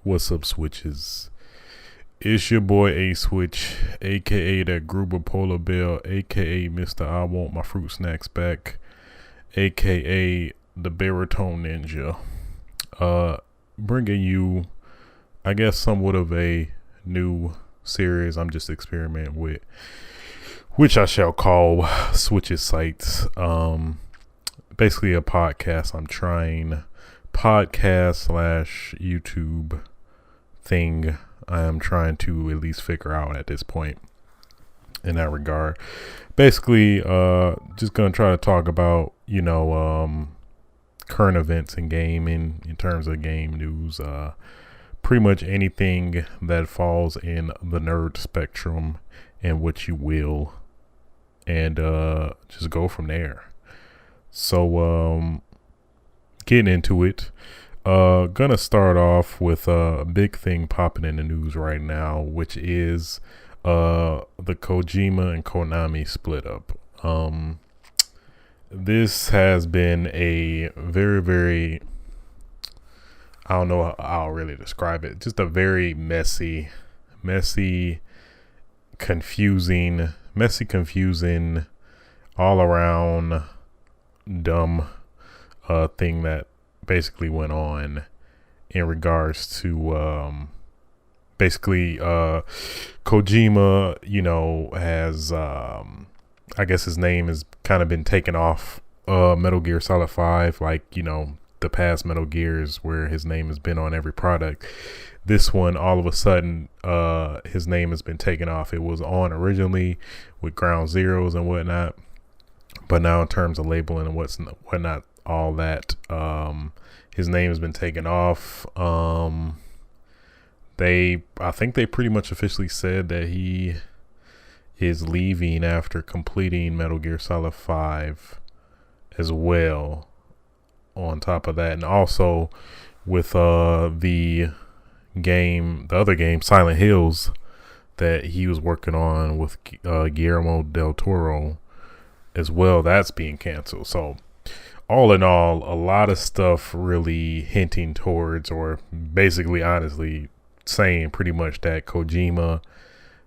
What's up, Switches? It's your boy A Switch, aka that Gruber Polar Bear, aka Mr. I Want My Fruit Snacks Back, aka the Baritone Ninja. Bringing you, I guess, somewhat of a new series I'm just experimenting with, which I shall call Switches Sites. Basically a podcast. I'm trying podcast / YouTube thing. I am trying to at least figure out at this point in that regard. Basically, just gonna try to talk about, current events in gaming in terms of game news. Pretty much anything that falls in the nerd spectrum and what you will, and just go from there. So, getting into it. Gonna start off with a big thing popping in the news right now, which is the Kojima and Konami split up. This has been a very, very, I don't know how I'll really describe it, just a very messy, confusing, all around dumb thing that basically went on in regards to Kojima, has I guess his name has kind of been taken off Metal Gear Solid 5, like, the past Metal Gears where his name has been on every product. This one, all of a sudden, his name has been taken off. It was on originally with Ground Zeroes and whatnot, but now in terms of labeling and whatnot, all that, his name has been taken off. I think they pretty much officially said that he is leaving after completing Metal Gear Solid 5 as well, on top of that. And also with the other game Silent Hills that he was working on with Guillermo del Toro as well, that's being canceled. So all in all, a lot of stuff really hinting towards, or basically honestly saying pretty much that Hideo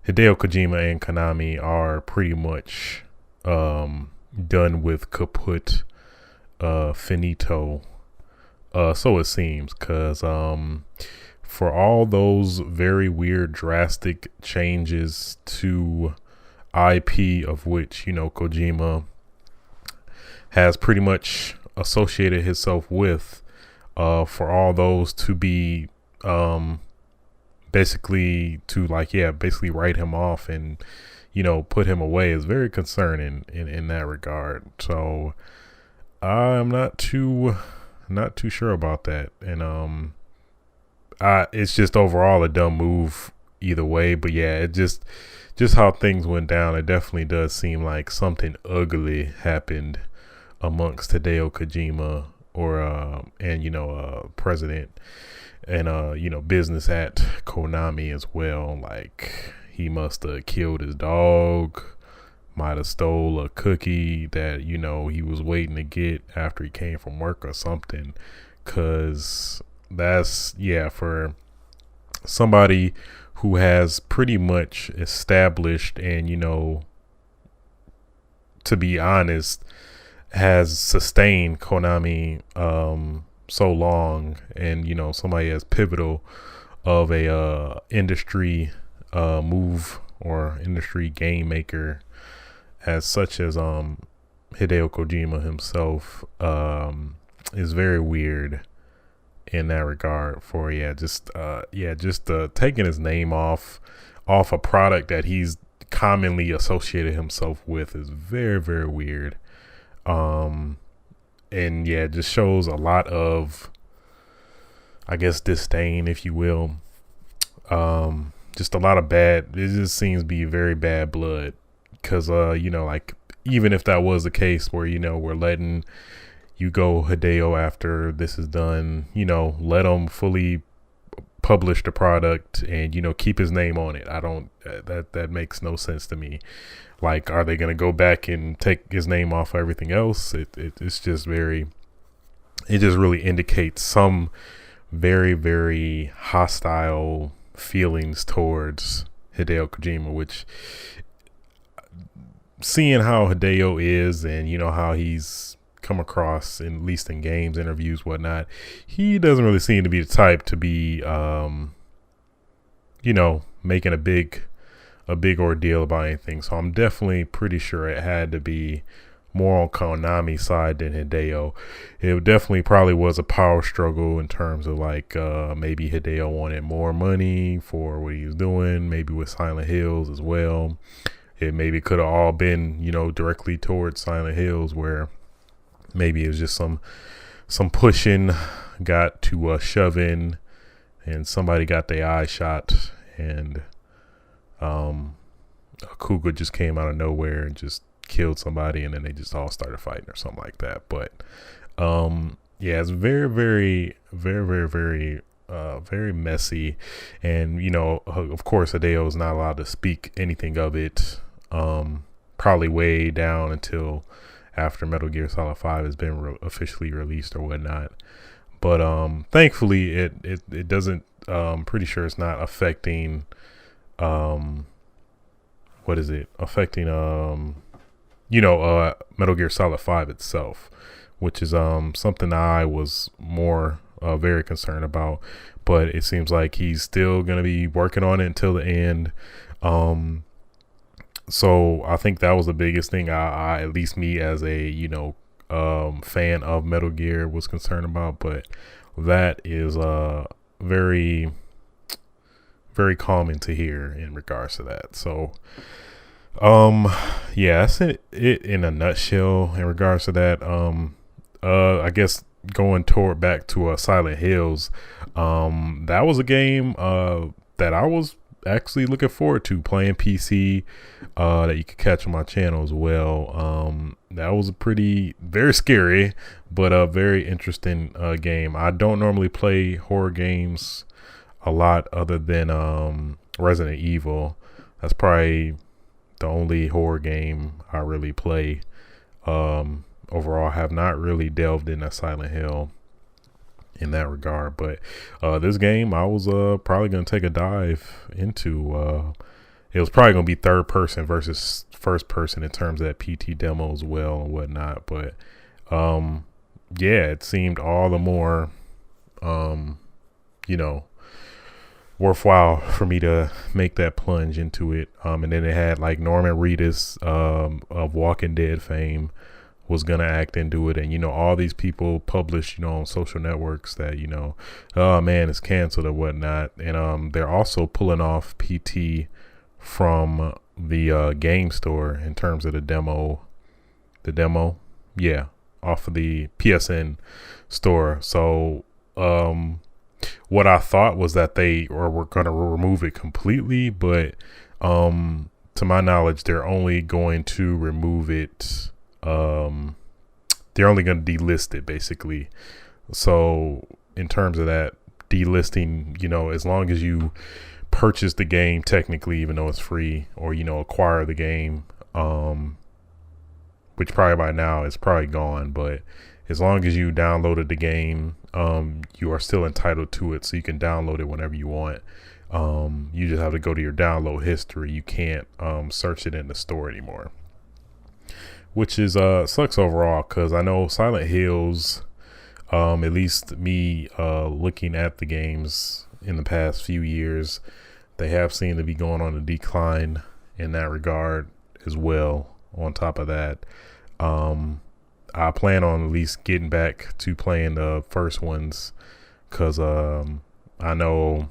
Kojima and Konami are pretty much done with kaput, finito. So it seems, because for all those very weird, drastic changes to IP, of which, Kojima has pretty much associated himself with, for all those to be basically write him off and put him away is very concerning in that regard. So I'm not too sure about that, and it's just overall a dumb move either way. But yeah, it just how things went down, it definitely does seem like something ugly happened amongst Hideo Kojima and president and business at Konami as well. Like, he must have killed his dog, might have stole a cookie that he was waiting to get after he came from work or something, because that's, for somebody who has pretty much established and to be honest, has sustained Konami so long, and somebody as pivotal of a industry move or industry game maker as such as Hideo Kojima himself, is very weird in that regard. For taking his name off a product that he's commonly associated himself with is very, very weird. And it just shows a lot of, I guess, disdain, if you will. Just a lot of it just seems to be very bad blood, because like, even if that was the case where we're letting you go, Hideo, after this is done, let him fully publish the product and keep his name on it. That makes no sense to me. Like, are they going to go back and take his name off of everything else? It's just it just really indicates some very, very hostile feelings towards Hideo Kojima, which, seeing how Hideo is and, you know, how he's come across, at least in games, interviews, whatnot, he doesn't really seem to be the type to be, you know, making a big ordeal about anything. So I'm definitely pretty sure it had to be more on Konami's side than Hideo. It definitely probably was a power struggle in terms of like maybe Hideo wanted more money for what he was doing, maybe with Silent Hills as well. It maybe could have all been, you know, directly towards Silent Hills, where maybe it was just some pushing got to shoving, and somebody got their eye shot, and a cougar just came out of nowhere and just killed somebody, and then they just all started fighting or something like that. But yeah, it's very, very, very, very, very very messy. And, you know, of course, Hideo is not allowed to speak anything of it, probably way down until after Metal Gear Solid 5 has been officially released or whatnot. But thankfully it doesn't, pretty sure it's not affecting affecting Metal Gear Solid 5 itself, which is something I was more very concerned about. But it seems like he's still going to be working on it until the end. So I think that was the biggest thing I at least me as a fan of Metal Gear was concerned about. But that is very, very calming to hear in regards to that. So yeah, that's it in a nutshell in regards to that. I guess going back to Silent Hills, that was a game that I was actually looking forward to playing PC, that you could catch on my channel as well. That was a very scary but a very interesting game. I don't normally play horror games a lot other than Resident Evil. That's probably the only horror game I really play. Overall, I have not really delved into Silent Hill in that regard, but this game I was probably going to take a dive into. It was probably going to be third person versus first person in terms of that PT demo as well and whatnot. But yeah, it seemed all the more worthwhile for me to make that plunge into it. And then it had like Norman Reedus of Walking Dead fame was gonna act into it, and all these people publish on social networks that oh man, it's canceled or whatnot. And they're also pulling off PT from the game store in terms of the demo, yeah, off of the PSN store. So what I thought was that they were going to remove it completely, but to my knowledge, they're only going to remove it. They're only going to delist it basically. So in terms of that delisting, as long as you purchase the game technically, even though it's free, or acquire the game, which probably by now is probably gone, but as long as you downloaded the game, you are still entitled to it, so you can download it whenever you want. You just have to go to your download history. You can't search it in the store anymore, which is sucks overall, because I know Silent Hills, at least me looking at the games in the past few years, they have seemed to be going on a decline in that regard as well. On top of that, I plan on at least getting back to playing the first ones, because I know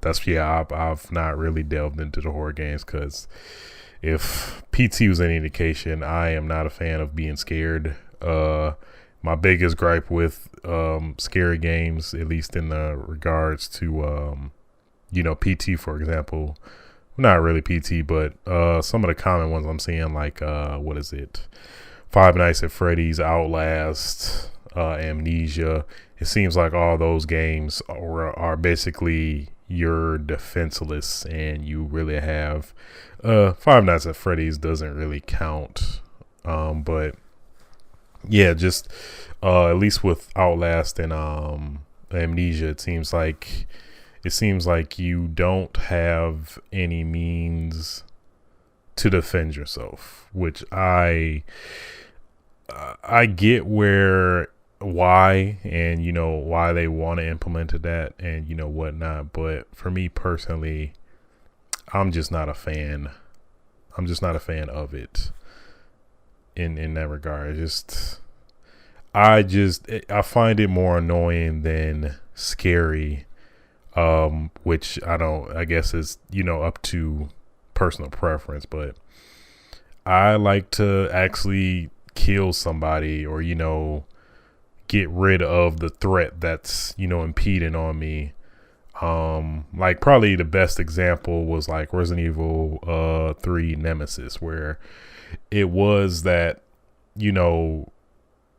I've not really delved into the horror games, because if PT was any indication, I am not a fan of being scared. My biggest gripe with scary games, at least in the regards to PT, for example, not really PT, but some of the common ones I'm seeing, like what is it, Five Nights at Freddy's, Outlast, Amnesia. It seems like all those games are basically you're defenseless, and you really have Five Nights at Freddy's doesn't really count, but yeah, just at least with Outlast and amnesia. It seems like you don't have any means to defend yourself, which I get why, and why they want to implement that, and whatnot. But for me personally, I'm just not a fan. I'm just not a fan of it in that regard. I find it more annoying than scary, which I guess is, up to personal preference, but I like to actually kill somebody or, get rid of the threat that's, impeding on me. Like probably the best example was like Resident Evil 3 Nemesis, where it was that,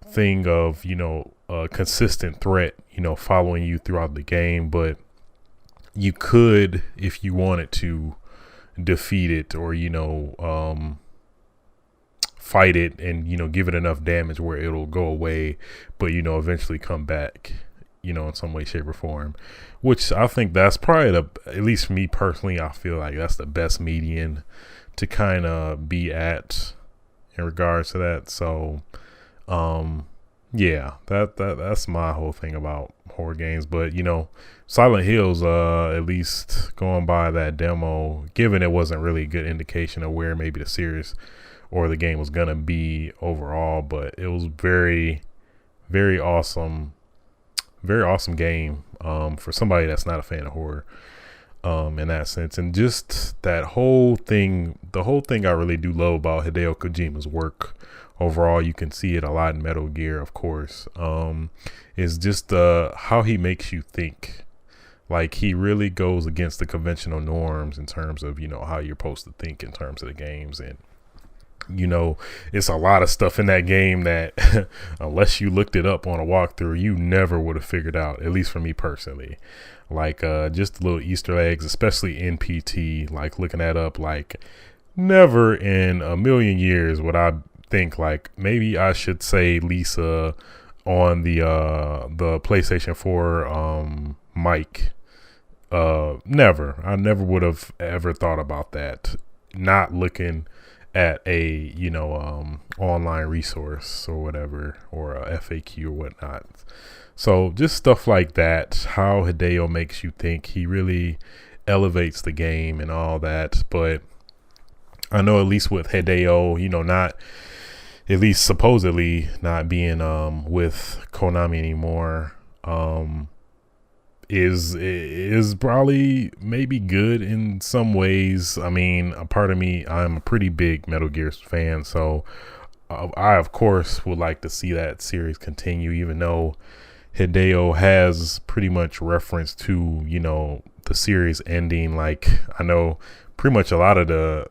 thing of, a consistent threat, following you throughout the game, but you could, if you wanted to, defeat it or, fight it and, give it enough damage where it'll go away, but, eventually come back, in some way, shape or form, which I think that's probably at least for me personally, I feel like that's the best median to kind of be at in regards to that. So, yeah, that's my whole thing about horror games. But Silent Hills, at least going by that demo, given it wasn't really a good indication of where maybe the series or the game was gonna be overall, but it was very, very awesome game, for somebody that's not a fan of horror, in that sense. And just the whole thing I really do love about Hideo Kojima's work overall, you can see it a lot in Metal Gear, of course, is just how he makes you think. Like, he really goes against the conventional norms in terms of, how you're supposed to think in terms of the games. And it's a lot of stuff in that game that unless you looked it up on a walkthrough, you never would have figured out, at least for me personally. Like, just little Easter eggs, especially in PT, like looking that up, like never in a million years would I think like maybe I should say Lisa on the PlayStation 4 mic. Never. I never would have ever thought about that, not looking at a online resource or whatever, or a FAQ or whatnot. So just stuff like that, how Hideo makes you think. He really elevates the game and all that. But I know at least with Hideo, not at least supposedly not being with Konami anymore, is probably maybe good in some ways. I mean, a part of me, I'm a pretty big Metal Gear fan, so I of course would like to see that series continue, even though Hideo has pretty much reference to, the series ending. Like, I know pretty much a lot of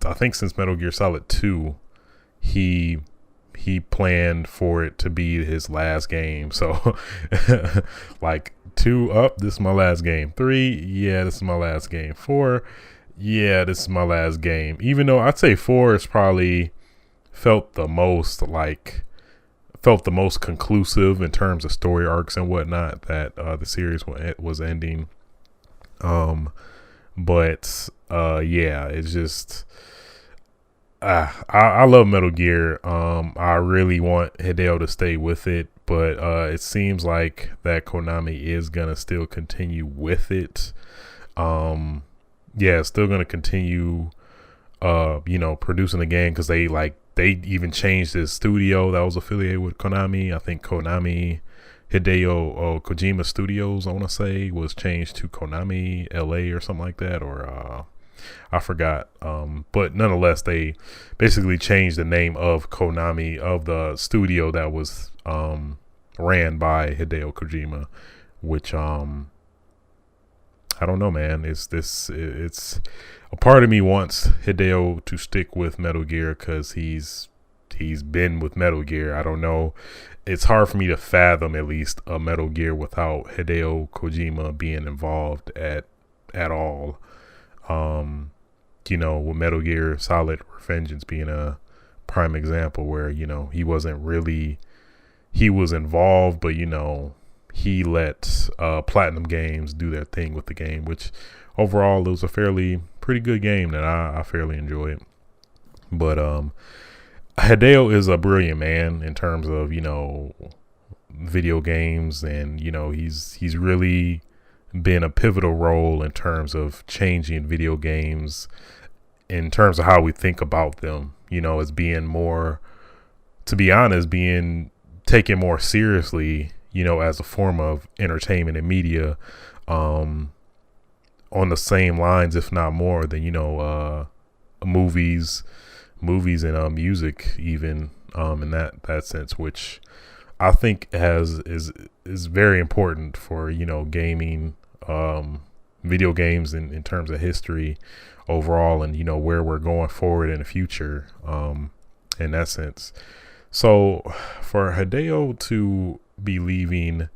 I think since Metal Gear Solid 2, he planned for it to be his last game. So like 2 up, this is my last game. 3, yeah, this is my last game. 4, yeah, this is my last game. Even though I'd say 4 is probably felt the most conclusive in terms of story arcs and whatnot, that the series was ending. But yeah, it's just I love Metal Gear. I really want Hideo to stay with it, but it seems like that Konami is gonna still continue with it. Yeah, still gonna continue producing the game, because they even changed the studio that was affiliated with Konami. I think Konami Hideo Kojima Studios, I want to say, was changed to Konami LA or something like that, or I forgot. But nonetheless, they basically changed the name of Konami, of the studio that was ran by Hideo Kojima, which I don't know, man. It's a part of me wants Hideo to stick with Metal Gear, because he's been with Metal Gear. I don't know. It's hard for me to fathom at least a Metal Gear without Hideo Kojima being involved at all. With Metal Gear Solid Revengeance being a prime example where, he wasn't really, he was involved, but he let Platinum Games do their thing with the game, which overall it was a pretty good game that I fairly enjoyed. But Hideo is a brilliant man in terms of, you know, video games, and you know, he's really been a pivotal role in terms of changing video games in terms of how we think about them, you know, as being more, to be honest, being taken more seriously, you know, as a form of entertainment and media, on the same lines, if not more, than, you know, movies and music, even in that sense, which I think is very important for, you know, gaming, video games in terms of history overall, and, you know, where we're going forward in the future, in that sense. So for Hideo to be leaving,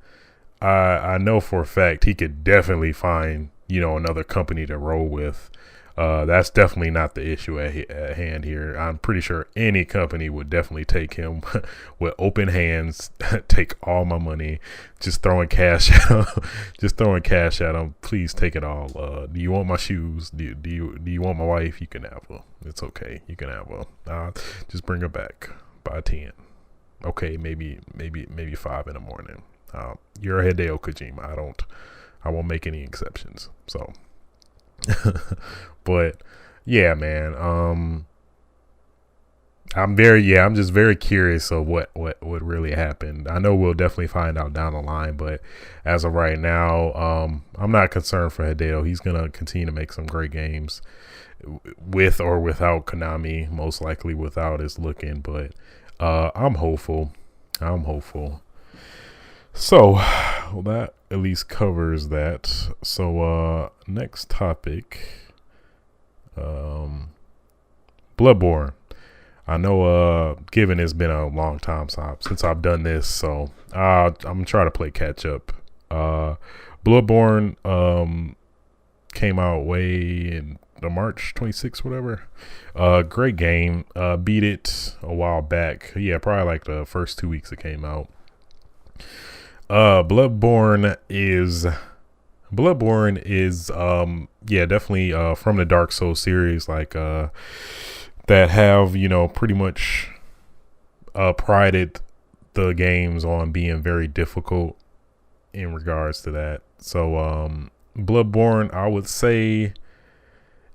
I know for a fact he could definitely find, you know, another company to roll with. That's definitely not the issue at hand here. I'm pretty sure any company would definitely take him with open hands, take all my money, just throwing cash at him. Please take it all. Do you want my shoes? Do you want my wife? You can have her. It's okay. You can have her. Just bring her back by 10. Okay, maybe 5 in the morning. You're a Hideo Kojima. I won't make any exceptions. So. But yeah, man, I'm just very curious of what really happened. I know we'll definitely find out down the line, but as of right now, I'm not concerned for Hideo. He's gonna continue to make some great games with or without Konami, most likely without is looking, but I'm hopeful. So, well, that at least covers that. So, next topic, Bloodborne. I know, given it's been a long time since I've done this, so I'm gonna try to play catch up. Bloodborne, came out way in the March 26th, whatever. Great game. Beat it a while back. Yeah, probably like the first 2 weeks it came out. Bloodborne is definitely from the Dark Souls series, like that have, you know, pretty much prided the games on being very difficult in regards to that. So Bloodborne, I would say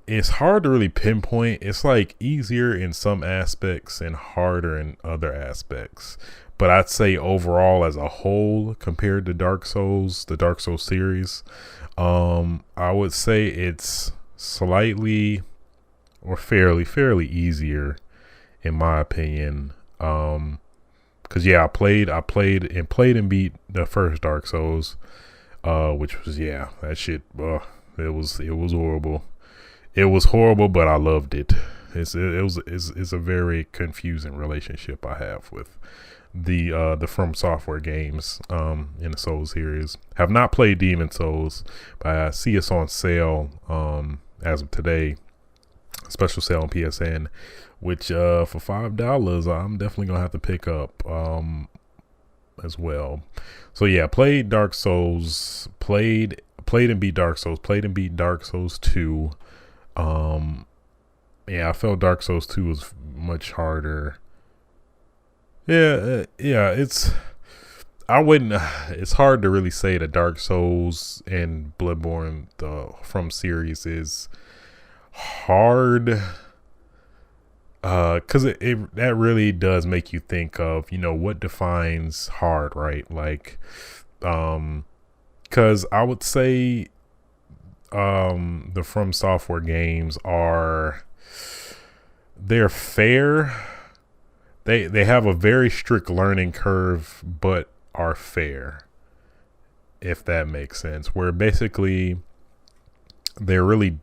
it's hard to really pinpoint. It's like easier in some aspects and harder in other aspects. But I'd say overall as a whole, compared to Dark Souls, the Dark Souls series, I would say it's slightly or fairly easier in my opinion. Cause yeah, I played and beat the first Dark Souls, which was, yeah, that shit, it was horrible. It was horrible, but I loved it. It's a very confusing relationship I have with the From Software games in the Souls series. Have not played Demon Souls, but I see it's on sale as of today, special sale on PSN, which for $5 I'm definitely gonna have to pick up as well. So yeah, played Dark Souls, played and beat Dark Souls, played and beat Dark Souls 2. Yeah, I felt Dark Souls 2 was much harder. Yeah, it's hard to really say that Dark Souls and Bloodborne, the From series, is hard, because that really does make you think of, you know, what defines hard, right? Like, because I would say the From Software games they're fair. They have a very strict learning curve, but are fair, if that makes sense. Where basically they're really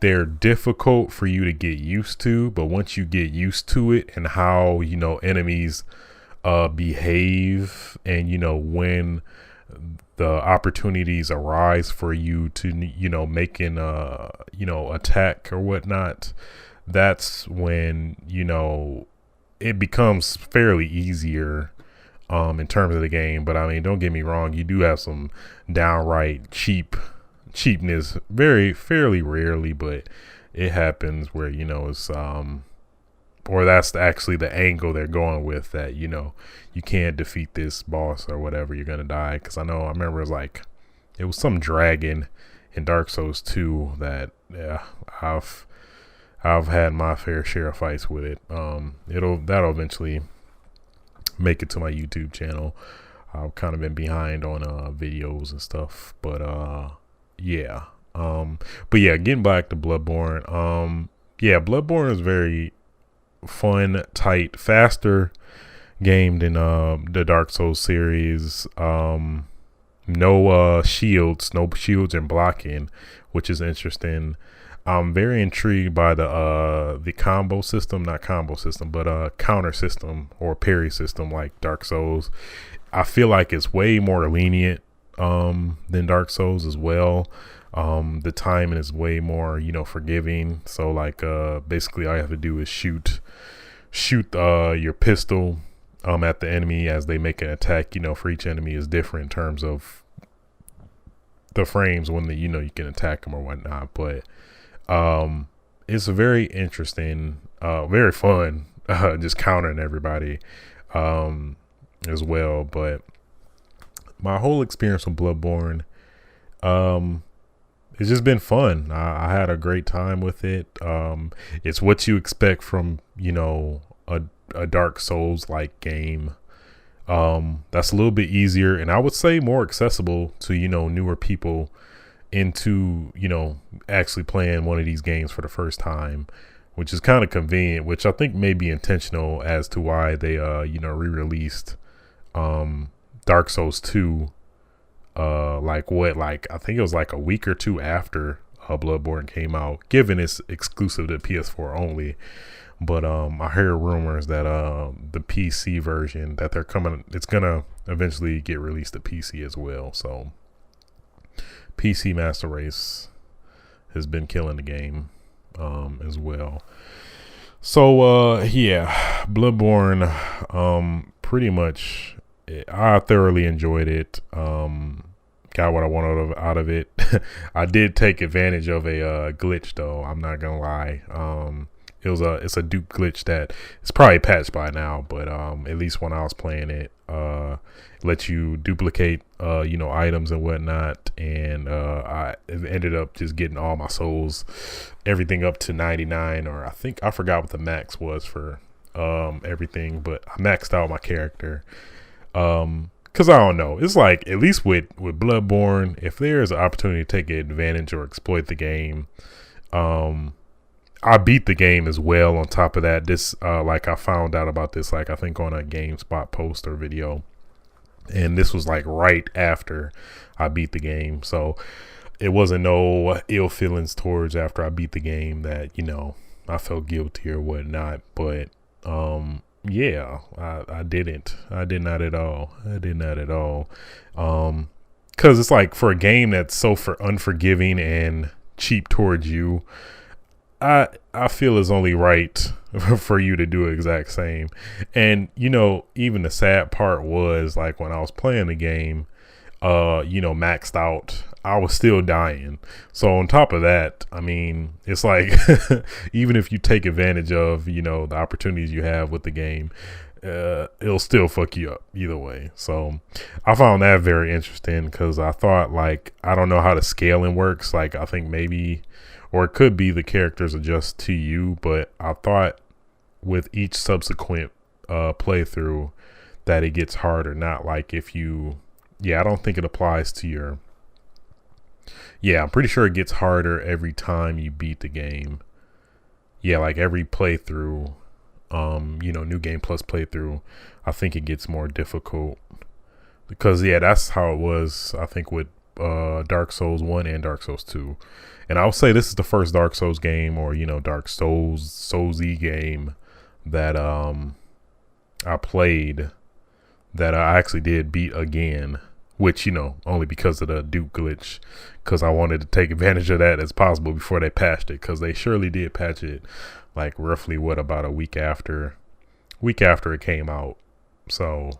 they're difficult for you to get used to, but once you get used to it and how, you know, enemies behave, and, you know, when the opportunities arise for you to, you know, make an you know, attack or whatnot, that's when, you know, it becomes fairly easier in terms of the game. But I mean, don't get me wrong, you do have some downright cheapness, fairly rarely, but it happens where, you know, it's or that's actually the angle they're going with, that, you know, you can't defeat this boss or whatever, you're gonna die. Because I remember it was some dragon in Dark Souls 2 that, yeah, I've had my fair share of fights with it. That'll eventually make it to my YouTube channel. I've kind of been behind on videos and stuff, but yeah. But yeah, getting back to Bloodborne. Yeah, Bloodborne is very fun, tight, faster game than the Dark Souls series. No shields and blocking, which is interesting. I'm very intrigued by the combo system, not combo system, but counter system or parry system like Dark Souls. I feel like it's way more lenient than Dark Souls as well. The timing is way more, you know, forgiving. So like basically all you have to do is shoot your pistol at the enemy as they make an attack. You know, for each enemy is different in terms of the frames when you know, you can attack them or whatnot. But it's very interesting, very fun, just countering everybody as well. But my whole experience with Bloodborne, it's just been fun. I had a great time with it. It's what you expect from, you know, a Dark Souls like game. That's a little bit easier, and I would say more accessible to, you know, newer people into, you know, actually playing one of these games for the first time, which is kind of convenient, which I think may be intentional as to why they you know, re-released Dark Souls 2 I think it was like a week or two after Bloodborne came out, given it's exclusive to PS4 only. But I hear rumors that the PC version that it's gonna eventually get released to PC as well. So PC Master Race has been killing the game as well. So yeah, Bloodborne, pretty much I thoroughly enjoyed it. Got what I wanted out of it. I did take advantage of a glitch though, I'm not gonna lie. It's a dupe glitch that it's probably patched by now, but at least when I was playing it, lets you duplicate you know, items and whatnot, and I ended up just getting all my souls, everything up to 99, or I forgot what the max was for everything, but I maxed out my character. Cause I don't know, it's like, at least with Bloodborne, if there's an opportunity to take advantage or exploit the game, I beat the game as well. On top of that, this like I found out about this, like I think on a GameSpot post or video, and this was like right after I beat the game, so it wasn't no ill feelings towards after I beat the game that, you know, I felt guilty or whatnot. But yeah, I did not at all. Cause it's like, for a game that's so unforgiving and cheap towards you, I feel it's only right for you to do the exact same. And, you know, even the sad part was, like, when I was playing the game, you know, maxed out, I was still dying. So on top of that, I mean, it's like, even if you take advantage of, you know, the opportunities you have with the game, it'll still fuck you up either way. So I found that very interesting, because I thought, like, I don't know how the scaling works. Like, I think maybe, or it could be the characters adjust to you, but I thought with each subsequent playthrough that it gets harder. Not like if you, I don't think it applies to your, I'm pretty sure it gets harder every time you beat the game. Yeah, like every playthrough, you know, New Game Plus playthrough, I think it gets more difficult. Because, that's how it was, I think, with Dark Souls 1 and Dark Souls 2. And I would say this is the first Dark Souls game, or, you know, Dark Souls-y game that I played that I actually did beat again, which, you know, only because of the dupe glitch, because I wanted to take advantage of that as possible before they patched it, because they surely did patch it, like, roughly, about a week after it came out. So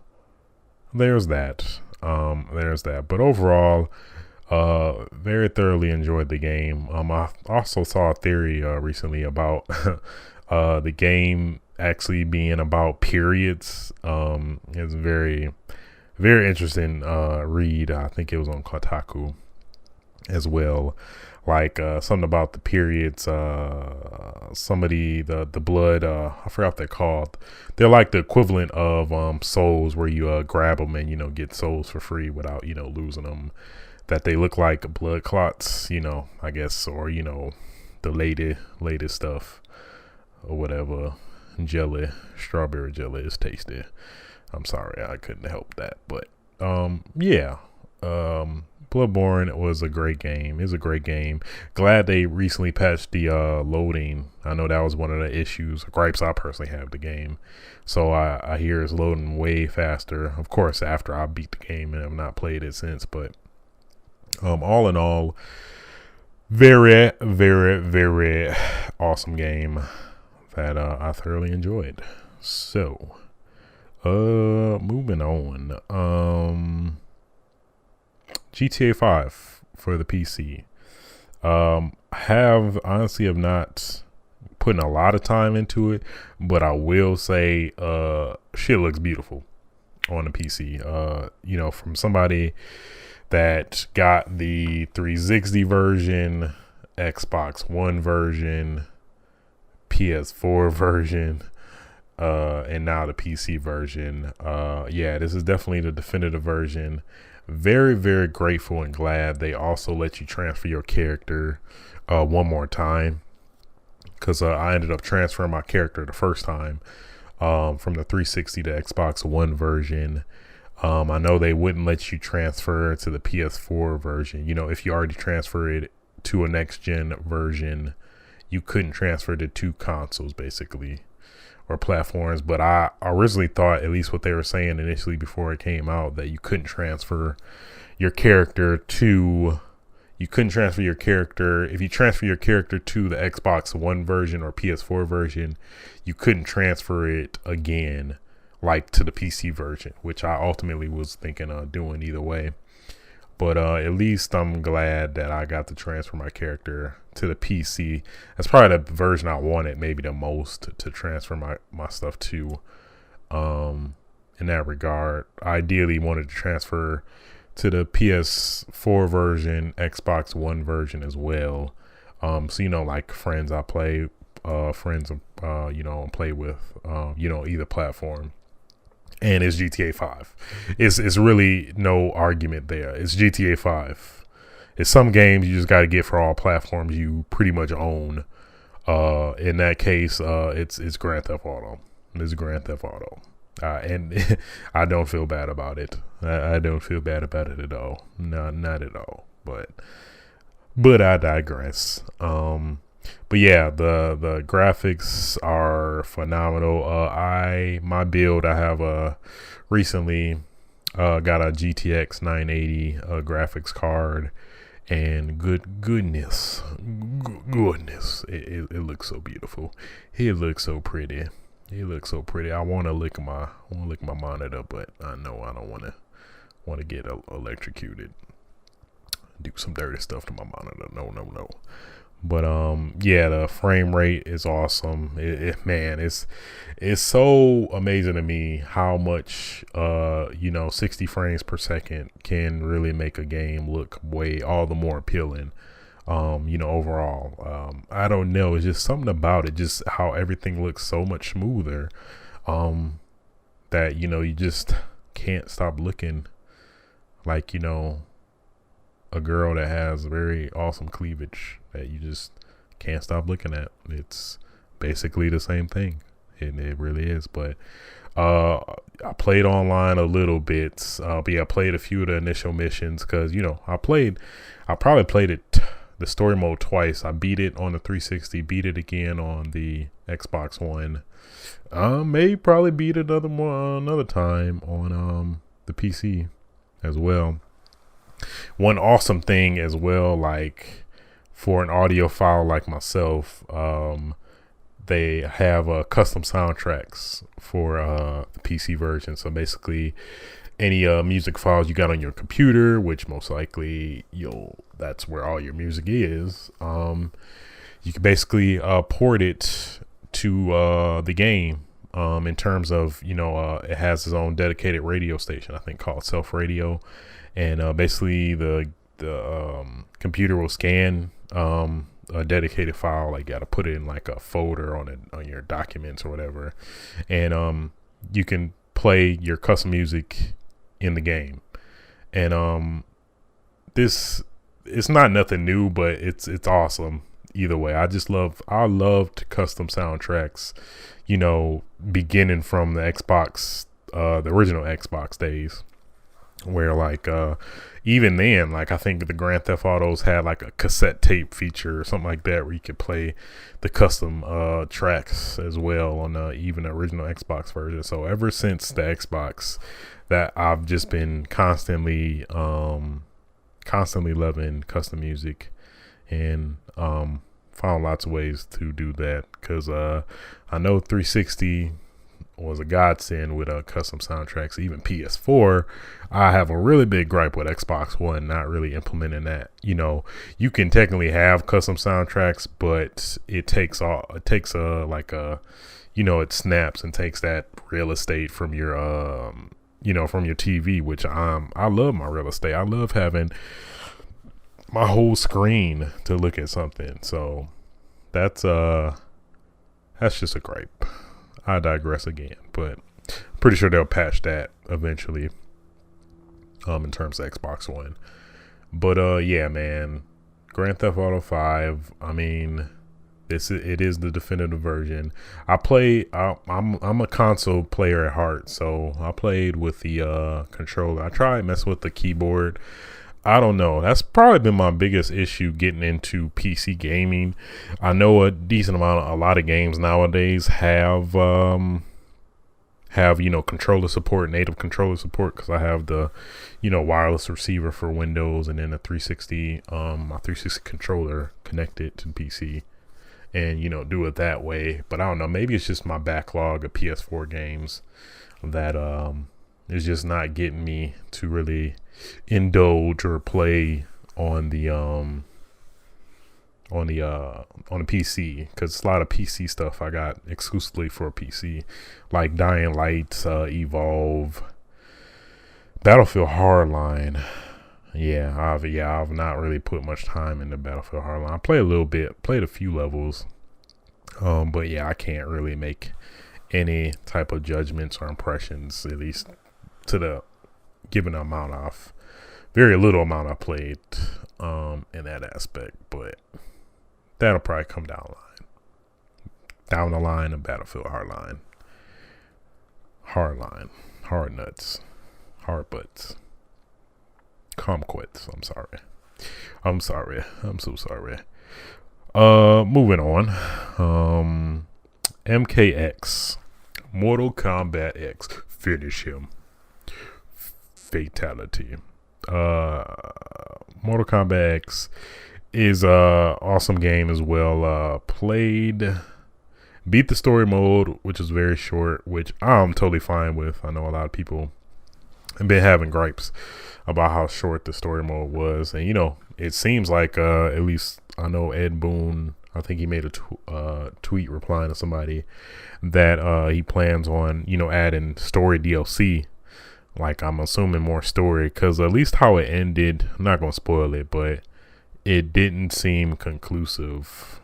there's that. There's that. But overall, very thoroughly enjoyed the game. I also saw a theory recently about the game actually being about periods. It's very, very interesting read. I think it was on Kotaku as well. Like something about the periods. Somebody the blood. I forgot what they're called. They're like the equivalent of souls, where you grab them and get souls for free without losing them. That they look like blood clots, I guess, or the latest stuff or whatever. Jelly, strawberry jelly is tasty. I'm sorry, I couldn't help that, but yeah. Bloodborne was a great game. It's a great game. Glad they recently patched the loading. I know that was one of the issues, gripes I personally have with the game. So I hear it's loading way faster. Of course, after I beat the game and have not played it since. But all in all, very, very, very awesome game that I thoroughly enjoyed. So, moving on. GTA 5 for the PC. Have not put a lot of time into it, but I will say shit looks beautiful on the PC. From somebody that got the 360 version, Xbox One version, PS4 version, and now the PC version. This is definitely the definitive version. Very, very grateful and glad they also let you transfer your character one more time, because I ended up transferring my character the first time from the 360 to Xbox One version. I know they wouldn't let you transfer to the PS4 version. If you already transferred it to a next gen version, you couldn't transfer to two consoles basically, or platforms. But I originally thought, at least what they were saying initially before it came out, that you couldn't transfer your character if you transfer your character to the Xbox One version or PS4 version, you couldn't transfer it again like to the PC version, which I ultimately was thinking of doing either way. But at least I'm glad that I got to transfer my character to the PC. That's probably the version I wanted maybe the most to transfer my stuff to. In that regard, ideally wanted to transfer to the PS4 version, Xbox One version as well. So like friends I play, play with, either platform. And it's GTA 5. It's really no argument there. It's GTA 5. It's some games you just got to get for all platforms you pretty much own. In that case, it's Grand Theft Auto. It's Grand Theft Auto. And I don't feel bad about it. I don't feel bad about it at all. Not at all. But I digress. But yeah, the graphics are phenomenal. My build, I have recently got a GTX 980 graphics card, and goodness, it looks so beautiful. It looks so pretty. I want to lick my monitor, but I know I don't want to get electrocuted. Do some dirty stuff to my monitor. No. But the frame rate is awesome. It's so amazing to me how much 60 frames per second can really make a game look all the more appealing. Overall, I don't know. It's just something about it, just how everything looks so much smoother. That you just can't stop looking like a girl that has very awesome cleavage that you just can't stop looking at. It's basically the same thing, and it really is. But I played online a little bit, but I played a few of the initial missions, because I probably played it, the story mode, twice. I beat it on the 360, beat it again on the Xbox One. May probably beat it another time on the PC as well. One awesome thing as well, like for an audiophile like myself, they have custom soundtracks for the PC version. So basically, any music files you got on your computer, which most likely that's where all your music is. You can basically port it to the game. In terms of, it has its own dedicated radio station, I think called Self Radio, and basically the computer will scan a dedicated file. Like, you got to put it in like a folder on your documents or whatever, and you can play your custom music in the game. And it's not nothing new, but it's awesome either way. I loved custom soundtracks, beginning from the Xbox, the original Xbox days, where like even then, like I think the Grand Theft Autos had like a cassette tape feature or something like that, where you could play the custom tracks as well on even the original Xbox version. So ever since the Xbox, that I've just been constantly loving custom music, and found lots of ways to do that, because I know 360 was a godsend with custom soundtracks. Even PS4, I have a really big gripe with Xbox One not really implementing that. You can technically have custom soundtracks, but it snaps and takes that real estate from your from your TV, which I love my real estate. I love having my whole screen to look at something. So that's just a gripe. I digress again, but I'm pretty sure they'll patch that eventually in terms of Xbox One. But yeah, man, Grand Theft Auto 5, I mean, it is the definitive version. I'm a console player at heart, so I played with the controller. I tried messing with the keyboard. I don't know. That's probably been my biggest issue getting into PC gaming. I know a lot of games nowadays have controller support, native controller support, because I have the wireless receiver for Windows, and then a 360 my 360 controller connected to PC, and do it that way. But I don't know, maybe it's just my backlog of PS4 games that is just not getting me to really indulge or play on the PC, because a lot of PC stuff I got exclusively for PC, like Dying Light, Evolve, Battlefield Hardline. I've not really put much time into Battlefield Hardline. I played a little bit, played a few levels, but yeah, I can't really make any type of judgments or impressions, at least to the given amount of very little amount I played in that aspect. But that'll probably come down the line of Battlefield Hardline, hard nuts, hard butts, kumquats. I'm so sorry. Moving on. MKX, Mortal Kombat X, finish him. Fatality. Mortal Kombat X is a awesome game as well. Beat the story mode, which is very short, which I'm totally fine with. I know a lot of people have been having gripes about how short the story mode was, and it seems like at least I know Ed Boon, I think he made a tweet replying to somebody that he plans on adding story DLC. Like, I'm assuming more story, because at least how it ended, I'm not going to spoil it, but it didn't seem conclusive.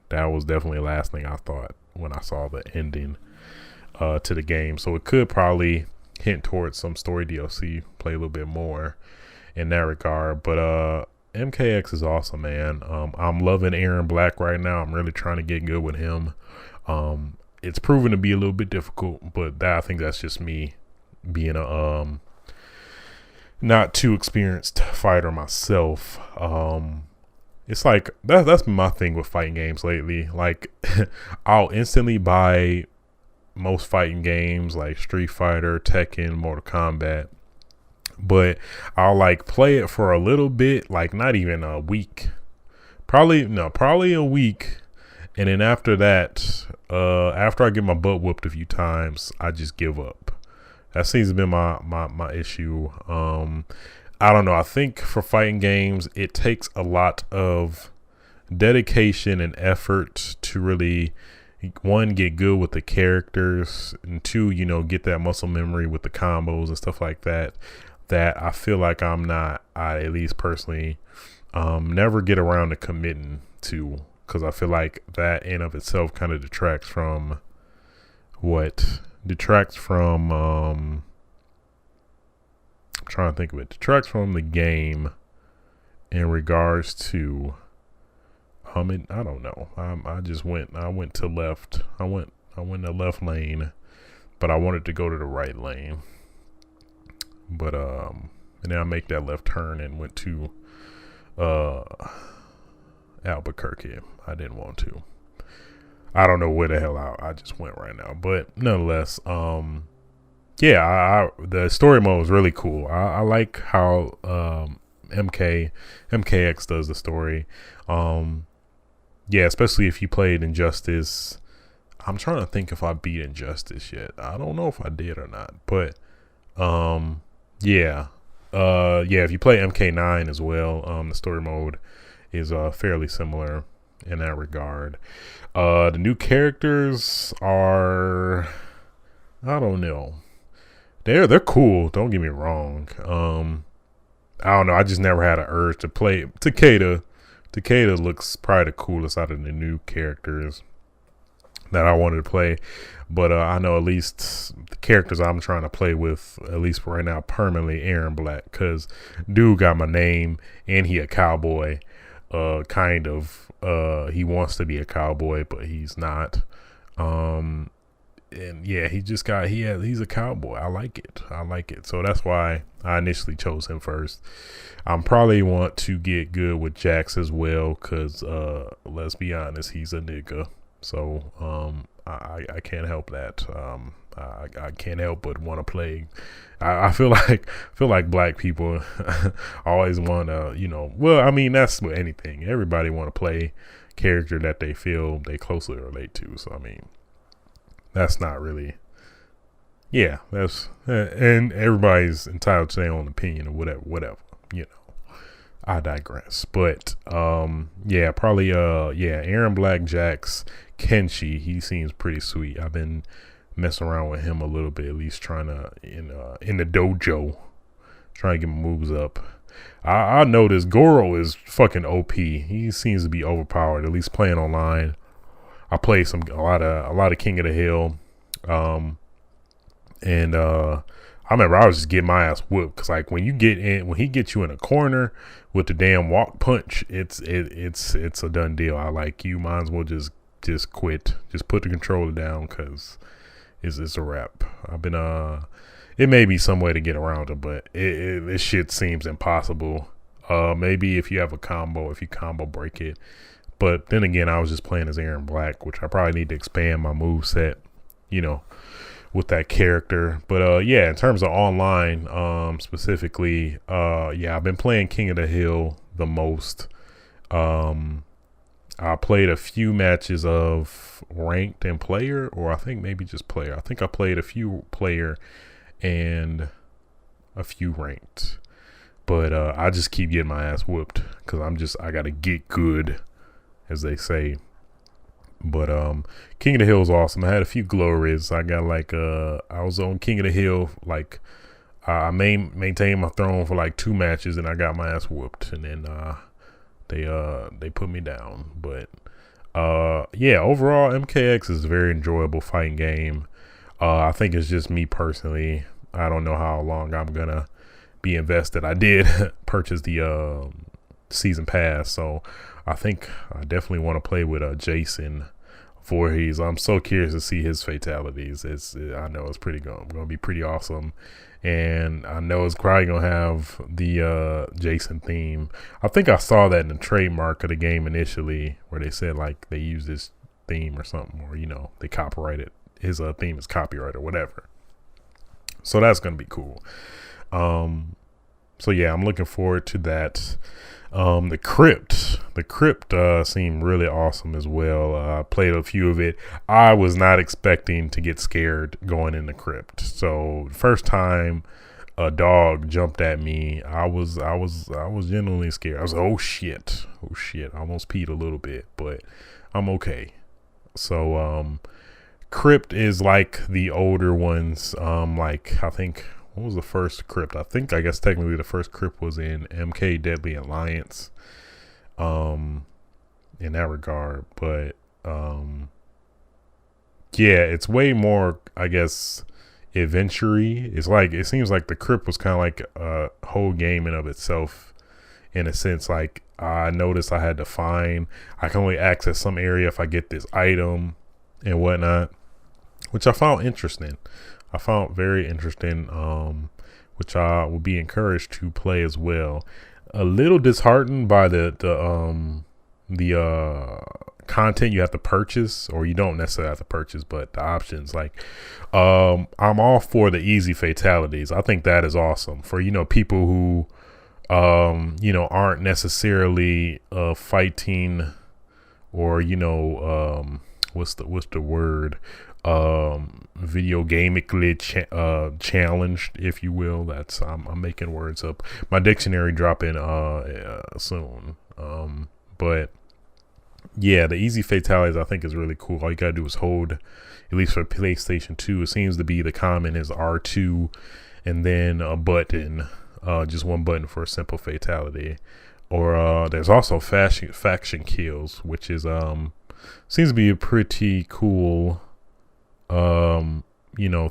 That was definitely the last thing I thought when I saw the ending to the game. So it could probably hint towards some story DLC, play a little bit more in that regard. But MKX is awesome, man. I'm loving Aaron Black right now. I'm really trying to get good with him. It's proven to be a little bit difficult, but I think that's just me being a not too experienced fighter myself. It's like that's my thing with fighting games lately. Like, I'll instantly buy most fighting games like Street Fighter, Tekken, Mortal Kombat, but I'll like play it for a little bit, like not even a week, probably a week, and then after that, after I get my butt whooped a few times, I just give up. That seems to be my issue. I don't know. I think for fighting games, it takes a lot of dedication and effort to really, one, get good with the characters, and two, get that muscle memory with the combos and stuff like that. That I feel like I at least personally, never get around to committing to, because I feel like that in of itself kind of detracts from I'm trying to think of it, detracts from the game in regards to, I don't know. I went to left. I went to left lane, but I wanted to go to the right lane. But and then I make that left turn and went to Albuquerque. I didn't want to. I don't know where the hell I just went right now, but nonetheless, yeah, the story mode was really cool. I like how MKX does the story. Yeah, especially if you played Injustice. I'm trying to think if I beat Injustice yet. I don't know if I did or not, but yeah, if you play MK9 as well, the story mode is fairly similar in that regard. The new characters are, I don't know. They're cool. Don't get me wrong. I don't know. I just never had an urge to play Takeda. Takeda looks probably the coolest out of the new characters that I wanted to play. But I know at least the characters I'm trying to play with, at least right now, permanently, Aaron Black, because dude got my name and he a cowboy. Kind of. He wants to be a cowboy, but he's not. And yeah, he's a cowboy. I like it. So that's why I initially chose him first. I'm probably want to get good with Jax as well, because let's be honest, he's a nigga. So I can't help that. I can't help but want to play. I feel like black people always want to, well, I mean, that's with anything. Everybody want to play character that they feel they closely relate to. So I mean, that's not really, yeah, that's, and everybody's entitled to their own opinion or whatever, I digress. But yeah, probably Aaron Black, Jax, Kenshi, he seems pretty sweet. I've been messing around with him a little bit, at least trying to in the dojo, trying to get my moves up. I noticed Goro is fucking OP. He seems to be overpowered, at least playing online. I play a lot of King of the Hill, and I remember I was just getting my ass whooped, because like when he gets you in a corner with the damn walk punch, it's a done deal. I like, you might as well just quit, just put the controller down, because it's a wrap. I've been it may be some way to get around it, but this shit seems impossible. Maybe if you have a combo, if you combo break it. But then again, I was just playing as Aaron Black, which I probably need to expand my move set, with that character. But yeah, in terms of online, specifically, yeah, I've been playing King of the Hill the most. I played a few matches of ranked and player, or I think maybe just player. I think I played a few player and a few ranked. But I just keep getting my ass whooped, because I got to get good, as they say. But King of the Hill is awesome. I had a few glories. I got I was on King of the Hill, I maintained my throne for 2 matches, and I got my ass whooped, and then they put me down. But yeah, overall MKX is a very enjoyable fighting game. I think it's just me personally. I don't know how long I'm gonna be invested. I did purchase the season pass, so I think I definitely want to play with Jason Voorhees. I'm so curious to see his fatalities. I know it's going to be pretty awesome, and I know it's probably going to have the Jason theme. I think I saw that in the trademark of the game initially, where they said they use this theme or something, or they copyrighted his theme is copyright or whatever. So that's going to be cool. So yeah, I'm looking forward to that. The Crypt the crypt seemed really awesome as well. I played a few of it. I was not expecting to get scared going in the crypt. So first time a dog jumped at me, I was genuinely scared. I was like, oh shit. I almost peed a little bit, but I'm okay. So crypt is like the older ones. Like I think, what was the first crypt? I guess technically the first crypt was in MK Deadly Alliance. In that regard, but yeah, it's way more, I guess, adventure-y. It's like, it seems like the crypt was kind of like a whole game in of itself, in a sense. Like I noticed I can only access some area if I get this item and whatnot, which I found interesting. I found very interesting, which I will be encouraged to play as well. A little disheartened by the content you have to purchase, or you don't necessarily have to purchase, but the options. Like, I'm all for the easy fatalities. I think that is awesome for, people who, aren't necessarily fighting, or what's the word, video gamically challenged, if you will. That's I'm making words up. My dictionary dropping soon. But yeah, the easy fatalities I think is really cool. All you gotta do is hold, at least for PlayStation 2, it seems to be the common is R2 and then a button, just one button for a simple fatality. Or there's also faction kills, which is seems to be a pretty cool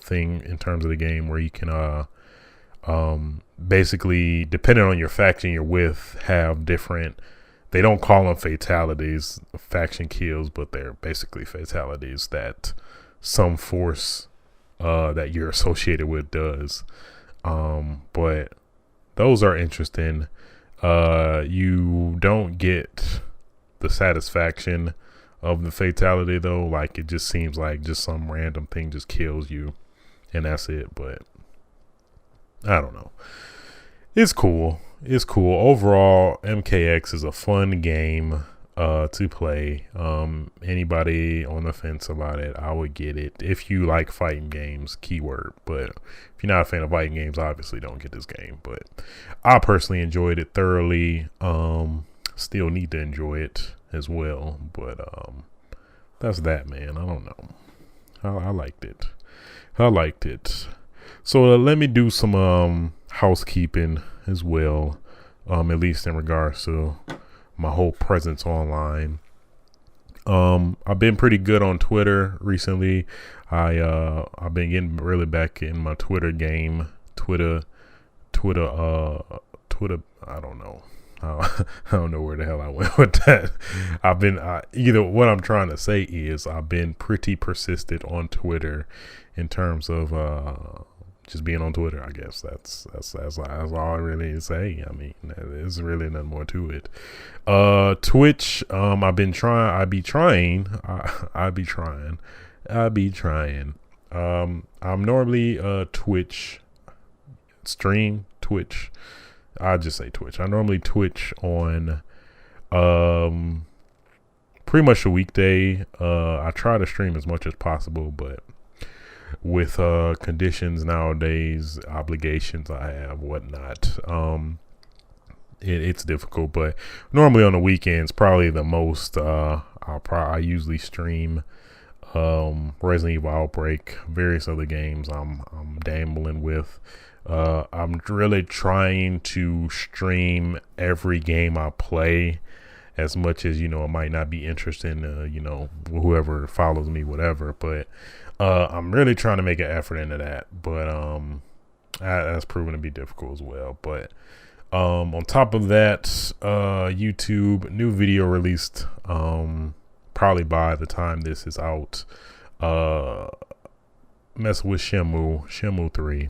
thing in terms of the game, where you can basically, depending on your faction you're with, have different, they don't call them fatalities, faction kills, but they're basically fatalities that some force that you're associated with does. But those are interesting. You don't get the satisfaction of the fatality though. Like, it just seems like just some random thing just kills you and that's it. But I don't know. It's cool. Overall, MKX is a fun game to play. Anybody on the fence about it, I would get it if you like fighting games, keyword. But if you're not a fan of fighting games, obviously don't get this game. But I personally enjoyed it thoroughly. Still need to enjoy it as well. But that's that, man. I don't know. I liked it. So let me do some housekeeping as well, at least in regards to my whole presence online. I've been pretty good on Twitter recently. I've been getting really back in my Twitter game. Twitter. I don't know. I don't know where the hell I went with that. Either what I'm trying to say is I've been pretty persistent on Twitter in terms of just being on Twitter. I guess that's all I really need to say. I mean, there's really nothing more to it. Twitch, I be trying. I'm normally Twitch. I just say Twitch. I normally Twitch on pretty much a weekday. I try to stream as much as possible, but with conditions nowadays, obligations I have, whatnot, it's difficult. But normally on the weekends, probably the most I usually stream Resident Evil Outbreak, various other games I'm dabbling with. I'm really trying to stream every game I play, as much as, it might not be interesting to, whoever follows me, whatever. But I'm really trying to make an effort into that. But that's proven to be difficult as well. But on top of that, YouTube, new video released probably by the time this is out. Mess with Shenmue 3.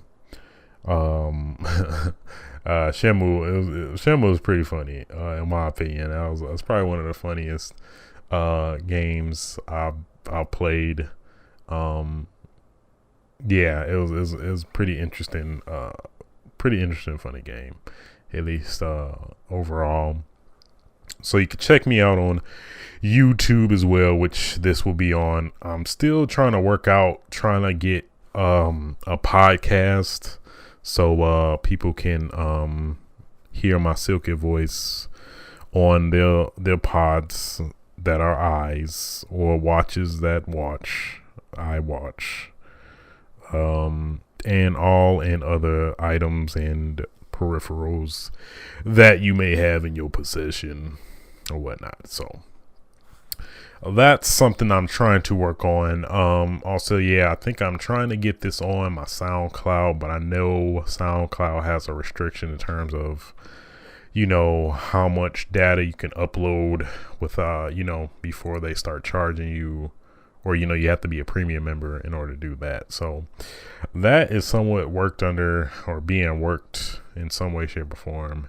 Shenmue was pretty funny, in my opinion. That was probably one of the funniest games I've played. Yeah, it was pretty interesting, funny game, at least overall. So you can check me out on YouTube as well, which this will be on. I'm still trying to work out, trying to get a podcast so people can hear my silky voice on their pods that are eyes, or watches that watch, I watch, and all and other items and peripherals that you may have in your possession or whatnot. So that's something I'm trying to work on. Also, yeah, I think I'm trying to get this on my SoundCloud, but I know SoundCloud has a restriction in terms of, you know, how much data you can upload with, you know, before they start charging you, or, you know, you have to be a premium member in order to do that. So that is somewhat worked under, or being worked in some way, shape, or form.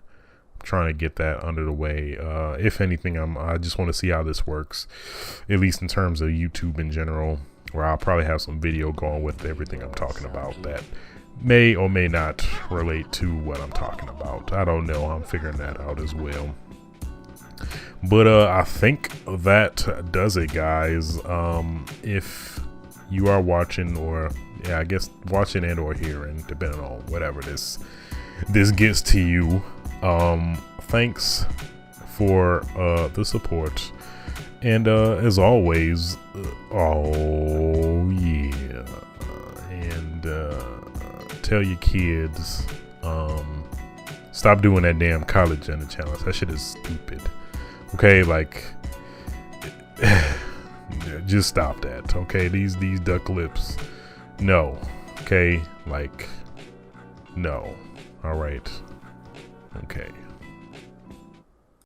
I'm trying to get that under the way. If anything, I just want to see how this works, at least in terms of YouTube in general, where I'll probably have some video going with everything I'm talking about that may or may not relate to what I'm talking about. I don't know. I'm figuring that out as well. But I think that does it, guys. If you are watching, or yeah, I guess watching and or hearing, depending on whatever this gets to you, thanks for the support. And as always, oh yeah, and tell your kids, stop doing that damn college gender challenge. That shit is stupid. Okay, like, just stop that. Okay, these duck lips, no. Okay, like, no. All right. Okay.